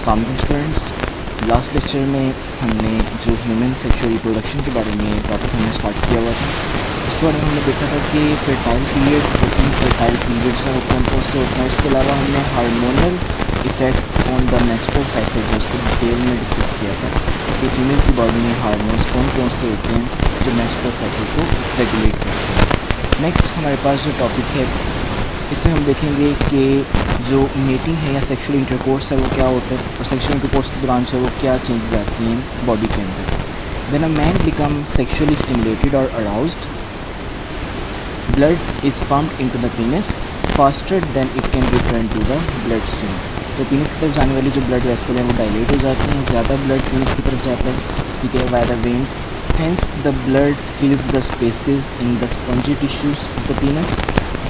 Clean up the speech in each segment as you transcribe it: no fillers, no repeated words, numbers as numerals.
अस्सलाम वालेकुम students, last lecture में हमने जो ह्यूमन सेक्सुअल रिप्रोडक्शन के बारे में टॉपिक हमने स्टार्ट किया हुआ था। उसके बारे में हमने देखा था कि फर्टाइल पीरियड 14 फर्टाइल पीरियड्स हैं, कौन कौन से होते हैं। इसके अलावा हमने hormonal effect on the menstrual cycle जो उसको डिटेल में डिस्कस किया था कि फीमेल की बॉडी में हार्मोन्स कौन कौन से होते हैं जो मेंस्ट्रुअल साइकिल को रेगुलेट करते हैं। नेक्स्ट हमारे पास जो टॉपिक है इसमें हम देखेंगे कि जो मेटिंग है या सेक्सुअल इंटरकोर्स है वो क्या होता है और सेक्सुअल इंटरकोर्स के दौरान से वो क्या चेंजेस आती हैं बॉडी के अंदर। When a man become sexually stimulated और aroused, blood is pumped into the penis faster than it can return to the blood stream. तो पीनस की तरफ जाने वाली जो ब्लड वेसल है वो डायलेट हो जाती हैं, ज़्यादा ब्लड पीनस की तरफ जाता है, ठीक है, via the veins. Hence the blood fills the spaces in the spongy tissues of the penis.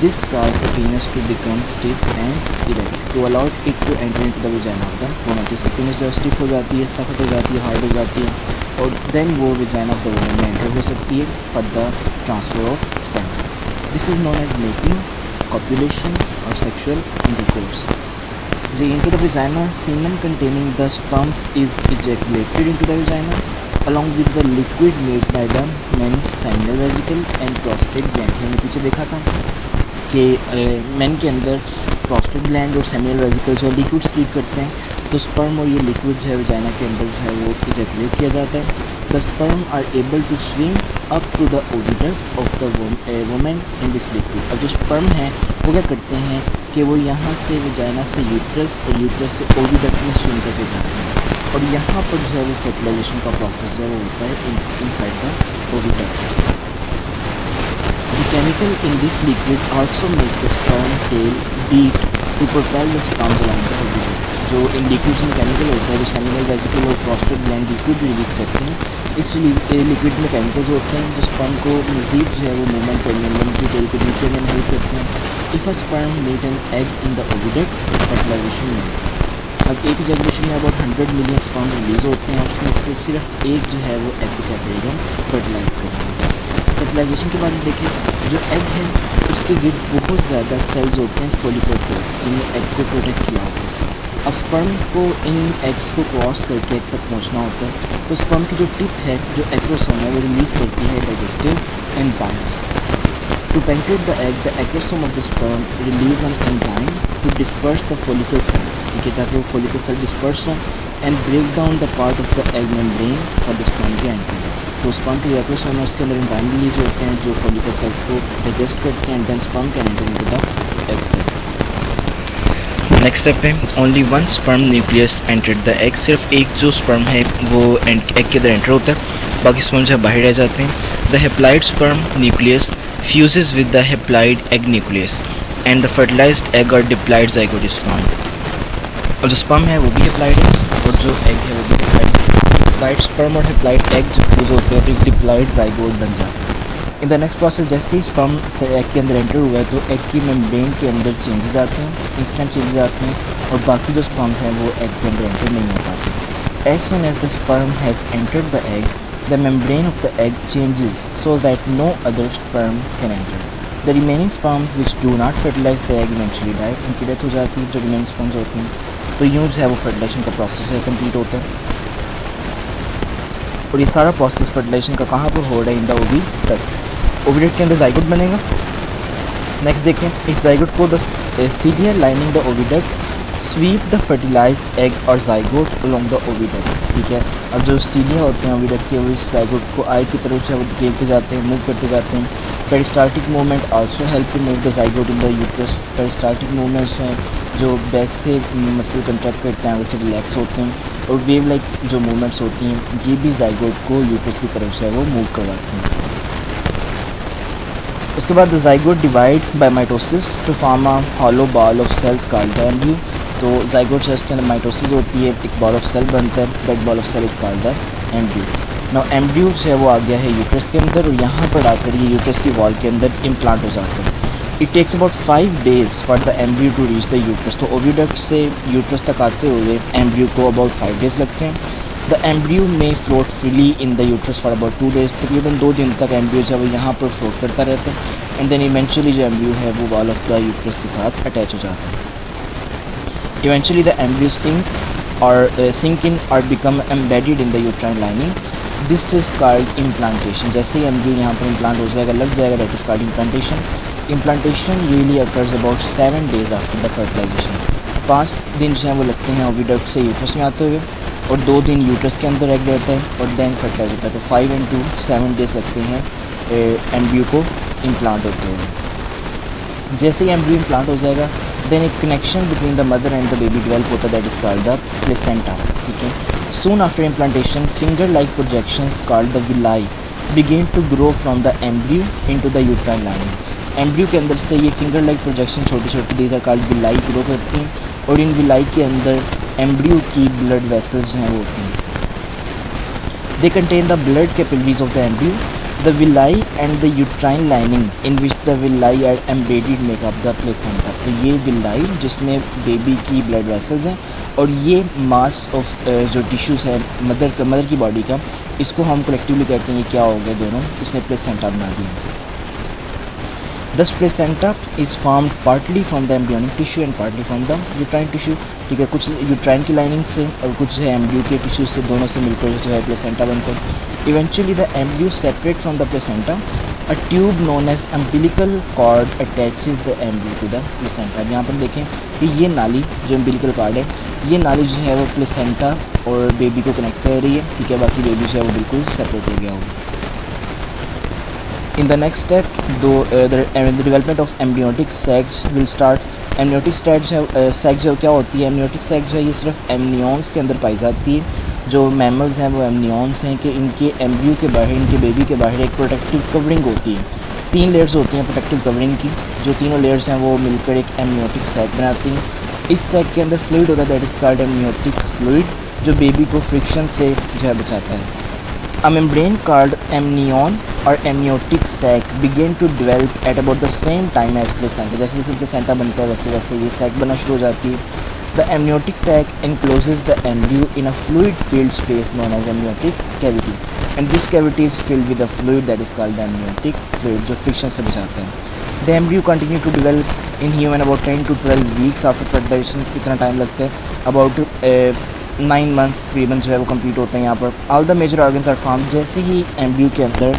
This causes the penis to become stiff and erect to allow it to enter into the vagina of the woman. जिससे penis जो stiff हो जाती है, सख्त हो जाती है, hard हो जाती है और then वो vagina of the woman में एंटर हो सकती है for the transfer of sperm. This is known as mating, copulation or sexual intercourse. Into the vagina, semen containing the sperm is ejaculated into the vagina along with the liquid made by the men's seminal vesicle and prostate gland. हमने पीछे देखा था कि main के अंदर prostate gland और seminal vesicle जो liquid sleep करते हैं, तो स्पर्म और ये लिक्विड जो है वजाइना के अंदर जो है वो इजैकुलेट किया जाता है। The sperm are able to swim up to the oviduct of the women in this liquid. और जो स्पर्म है वो क्या करते हैं कि वो यहाँ से वजाइना से यूट्रस और यूट्रस से ओविडक्ट में स्विम करके जाते हैं और यहाँ पर जो है वो फर्टिलाइजेशन का प्रोसेस जो है वो होता है inside the oviduct. The chemical in this liquid also makes the sperm tail beat to propel the sperm along the oviduct. जो इन लिक्विड में केमिकल होता है जो सेमिनल वेसिकल और प्रोस्टेट ग्लैंड लिक्विड रिलीज करते हैं, इस लिक्विड में केमिकल्स होते हैं जो स्पर्म को मज़ीद जो है वो मूवमेंट करने में उनकी टेल को नीचे में हेल्प करते हैं। If a sperm meet an egg in the oviduct fertilisation में, अब एक जनरेशन में अबाउट 100 मिलियन स्पर्म रिलीज होते हैं और उसमें से सिर्फ एक जो है वो एग को क्या करेगा, फर्टिलाइज करेगा। फर्टिलाइजेशन के बारे में देखें, जो एग है उसके गिर्द बहुत ज़्यादा सेल्स होते हैं, फोलिकुलर सेल्स, जिन्हें एग को प्रोटेक्ट किया होता है। अब स्पर्म को इन एग्स को क्रॉस करके एग तक पहुंचना होता है, तो स्पर्म की जो टिप है जो एक्रोसोम है वो रिलीज करती है digestive enzymes to penetrate the egg. The acrosome of the sperm release an enzyme to disperse the follicle cell, ठीक है, ताकि वो फोलिकल सेल डिस्पर्स हो and break down the part of the egg membrane for the sperm to enter. तो sperm के acrosome उसके अंदर enzyme release होते हैं जो फोलिकल सेल्स को डाइजेस्ट करते हैं and then sperm can enter into the egg cell. Next step है only one sperm nucleus entered the egg. सिर्फ एक जो स्पर्म है वो एग के अंदर एंटर होता है, बाकी स्पर्म जो है बाहर रह जाते हैं। The haploid sperm nucleus fuses with the haploid egg nucleus and the fertilised egg or diploid zygote is formed. और जो स्पर्म है वो भी हेप्लाइड है और जो एग है वो भी हेप्लाइड है। हेप्लाइड स्पर्म और हेप्लाइड एग जो फ्यूज होते हैं तो डिप्लाइड जाइगोट बन जाता है। इन द नेक्स्ट प्रोसेस जैसे ही स्पर्म से एग के अंदर एंटर हुआ है तो एग की मेम्ब्रेन के अंदर चेंजेस आते हैं, इंस्टेंट चेंजेस आते हैं और बाकी जो स्पर्म्स हैं वो एग के अंदर एंटर नहीं हो पाते। As soon as the sperm has entered the egg, the membrane of the egg changes so that no other sperm can enter. The remaining sperms which do not fertilise the egg eventually die, उनकी death हो जाती है जो remaining sperms होते हैं। तो यूँ जो है वो फर्टिलाइजेशन का प्रोसेस है कम्प्लीट होता है और ये सारा प्रोसेस फर्टिलाइजेशन का कहाँ पर हो रहा है, इन द ओविडक्ट। ओविडक्ट के अंदर जाइगोट बनेगा। नेक्स्ट देखें, इस जाइगोट को the cilia lining the oviduct sweep the fertilised egg और जाइगोट अलोंग द ओविडक्ट, ठीक है। अब जो सीलिया होते हैं ओविडक्ट के वो इस जाइगोट को आई की तरफ से वो घेरते जाते हैं, मूव करते जाते हैं। Peristaltic movement also help to move the zygote in the uterus. Peristaltic movements हैं जो बैक से मसल कंट्रैक्ट करते हैं वैसे रिलैक्स होते हैं और वेव लाइक जो मूवमेंट्स होती हैं ये भी जाइगोट को यूट्रस की तरफ से वो मूव करवाती हैं। उसके बाद the zygote divide by mitosis to form a hollow ball of cells called the embryo. तो जाइगोट से उसके अंदर माइटोसिस होती है, एक बॉल ऑफ सेल बनता है, that ball of cell is called the embryo. Now embryo से वो आ गया है यूट्रस के अंदर और यहाँ पर आकर ये यूट्रस की वॉल के अंदर इम्प्लांट हो जाता है। It takes about 5 days for the embryo to reach the uterus. तो ओविडक्ट से यूट्रस तक आते हुए एम्ब्रियो को अबाउट 5 days लगते हैं। द एम्ब्रियो में float freely in the uterus for about 2 days। तकरीबन 2 दिन तक एम्ब्रियो जो है यहाँ पर फ्लोट करता रहता है एंड देन इवेंचुअली जो एम्ब्रियो है वो वॉल ऑफ द यूट्रस के साथ अटैच हो जाता है। Eventually the embryo sink or sink in or become embedded in the uterine lining. This is called implantation. जैसे ही एम्ब्रियो यहाँ पर इम्प्लांट हो जाएगा, लग जाएगा, that is called implantation. Implantation really occurs about 7 days after the fertilization. 5 दिन जो है वो लगते हैं ओविडक्ट से यूट्रस में आते हुए, और 2 दिन यूट्रस के अंदर रह जाता है और देन फर्टिलाइज होता है. तो 5 into 7 डेज लगते हैं एम्ब्रियो को इम्प्लांट होते हुए. जैसे ही एम्ब्रियो इम्प्लांट हो जाएगा, देन एक connection between the mother and the baby develop होता है, that is called the placenta. ठीक है. Soon after implantation, finger-like projections called the villi begin to grow from the embryo into the uterine lining. Embryo के अंदर से ये फिंगर-like projection छोटी छोटी these are called villi grow करती हैं, और इन villi के अंदर एम्ब्रियो की ब्लड वेसल्स जो हैं वो होती हैं. They contain the blood capillaries of the embryo. The villi and the uterine lining in which the villi are embedded make up the placenta. तो ये villi जिसमें बेबी की ब्लड वेसल्स हैं, और ये मास ऑफ जो टिश्यूज़ है mother की बॉडी का, इसको हम कलेक्टिवली कहते हैं ये क्या हो गया दोनों, इसने प्लेसेंटा बना दिया. Thus placenta is formed partly from the embryonic tissue and partly from the uterine tissue. ठीक है, कुछ यूट्राइन की लाइनिंग से और कुछ है एम्ब्रियो के टिश्यू से, दोनों से मिलकर जो है प्लेसेंटा बनता है. Eventually the embryo separate from the placenta. A tube known as umbilical cord attaches the embryo to the placenta. यहाँ पर देखें कि ये नाली जो अम्बिलिकल कॉर्ड है, ये नाली जो है वो प्लेसेंटा और बेबी को कनेक्ट कर रही है. ठीक है, बाकी बेबी जो है वो बिल्कुल सेपरेट हो गया होगा. In the next step, the development of amniotic sacs will start. amniotic sac जो क्या होती है, amniotic sac जो है ये सिर्फ amnions के अंदर पाई जाती है. जो मैमल्स हैं वो amnions हैं कि इनके एम्ब्रियो के बाहर, इनके बेबी के बाहर एक प्रोटेक्टिव कवरिंग होती है. 3 लेयर्स होती हैं प्रोटेक्टिव कवरिंग की. जो तीनों लेयर्स हैं वो मिलकर एक amniotic sac बनाती हैं. इस सैक के अंदर फ्लूइड होता है, that is called amniotic fluid, जो बेबी को फ्रिक्शन से जो है बचाता है. A membrane called amnion or amniotic sac began to develop at about the same time as placenta. जैसे जैसे प्लेसेंटा बनता है वैसे वैसे ये सैक बनना शुरू हो जाती है. The amniotic sac encloses the embryo in a fluid-filled space known as amniotic cavity, and this cavity is filled with a fluid that is called the amniotic fluid, जो friction से बचाते हैं. The embryo continue to develop in human about 10 to 12 weeks after fertilization. कितना time लगता है? About 9 months तकरीबन जो है वो कंप्लीट होते हैं यहाँ पर. All the major organs are form. जैसे ही एम्ब्रियो के अंदर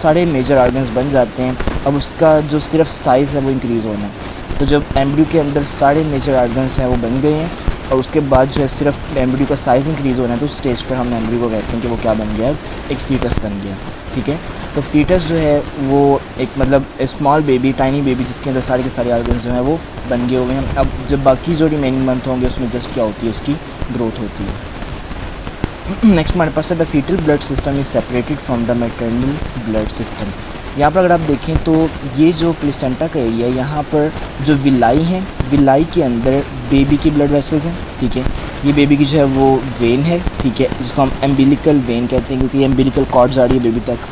सारे मेजर ऑर्गन्स बन जाते हैं, अब उसका जो सिर्फ साइज़ है वो इंक्रीज़ होना है. तो जब एम्ब्रियो के अंदर सारे मेजर ऑर्गन्स हैं वो बन गए हैं, और उसके बाद जो है सिर्फ एम्ब्रियो का साइज़ इंक्रीज़ होना है, तो उस स्टेज पर हम एम्ब्रियो को कहते हैं कि वो क्या बन गया, एक फीटस बन गया. ठीक है. तो फीटस जो है वो एक मतलब स्मॉल बेबी, टाइनी बेबी, जिसके अंदर सारे के सारे ऑर्गन्स जो हैं वो बन गए हुए हैं. अब जब बाकी जो रिमेनिंग मंथ होंगे उसमें जस्ट क्या होती है, उसकी ग्रोथ होती है. नेक्स्ट हमारे पास है the fetal blood system is separated from the maternal blood system. यहाँ पर अगर आप देखें तो ये जो प्लेसेंटा का एरिया है, यहाँ पर जो विलाई हैं, विलाई के अंदर बेबी की ब्लड वेसल्स हैं. ठीक है. ये बेबी की जो है वो वेन है. ठीक है, जिसको हम एम्बिलिकल वेन कहते हैं, क्योंकि एम्बिलिकल कॉर्ड्स आ रही है बेबी तक.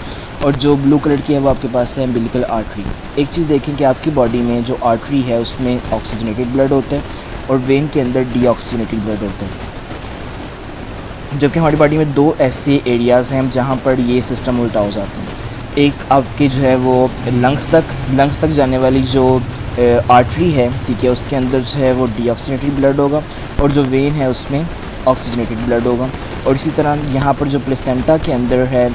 और जो ब्लू कलर की है वो आपके पास है एम्बिलिकल आर्टरी. एक चीज़ देखें कि आपकी बॉडी में जो आर्टरी है उसमें ऑक्सीजनेटेड ब्लड होता है, और वेन के अंदर डीऑक्सीजनेटेड ब्लड होता है. जबकि हमारी बॉडी में 2 ऐसे एरियाज़ हैं जहाँ पर ये सिस्टम उल्टा हो जाता है. एक आपके जो है वो लंग्स तक जाने वाली जो आर्टरी है, ठीक है, उसके अंदर जो है वो डीऑक्सीजनेटेड ब्लड होगा, और जो वेन है उसमें ऑक्सीजनेटेड ब्लड होगा. और इसी तरह यहाँ पर जो प्लेसेंटा के अंदर है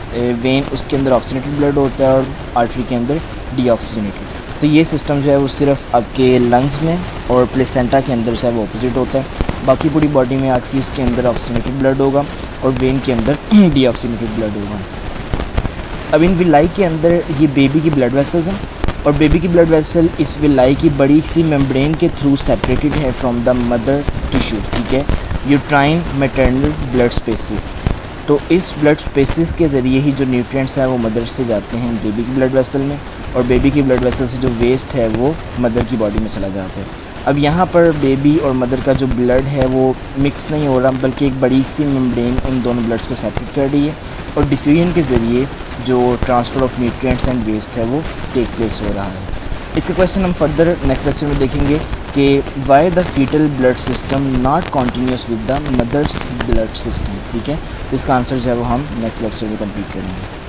वेन, उसके अंदर ऑक्सीजनेटेड ब्लड होता है और आर्टरी के अंदर डीऑक्सीजनेटेड. तो ये सिस्टम जो है वो सिर्फ आपके लंग्स में और प्लेसेंटा के अंदर जो है वो ऑपोजिट होता है. बाकी पूरी बॉडी में आर्टरीज़ के अंदर ऑक्सीजनेटेड ब्लड होगा और वेन के अंदर डीऑक्सीजनेटेड ब्लड होगा. अब इन विलाई के अंदर ये बेबी की ब्लड वेसल्स हैं, और बेबी की ब्लड वेसल इस विलाई की बड़ी सी मेम्ब्रेन के थ्रू सेपरेटेड है फ्रॉम द मदर टिश्यू. ठीक है, यूट्राइन मैटरनल ब्लड स्पेसिस. तो इस ब्लड स्पेसिस के ज़रिए ही जो न्यूट्रिएंट्स हैं वो मदर से जाते हैं बेबी की ब्लड वेसल में, और बेबी की ब्लड वेसल से जो वेस्ट है वो मदर की बॉडी में चला जाता है. अब यहाँ पर बेबी और मदर का जो ब्लड है वो मिक्स नहीं हो रहा, बल्कि एक बड़ी सी मेम्ब्रेन उन दोनों ब्लड्स को सेपरेट कर रही है, और डिफ्यूजन के ज़रिए जो transfer of nutrients and waste है वो टेक प्लेस हो रहा है. इसके क्वेश्चन हम फर्दर नेक्स्ट लेक्चर में देखेंगे कि why the fetal blood system not continuous with the mother's blood system. ठीक है, इसका आंसर जो है वो हम नेक्स्ट लेक्चर में कंप्लीट करेंगे.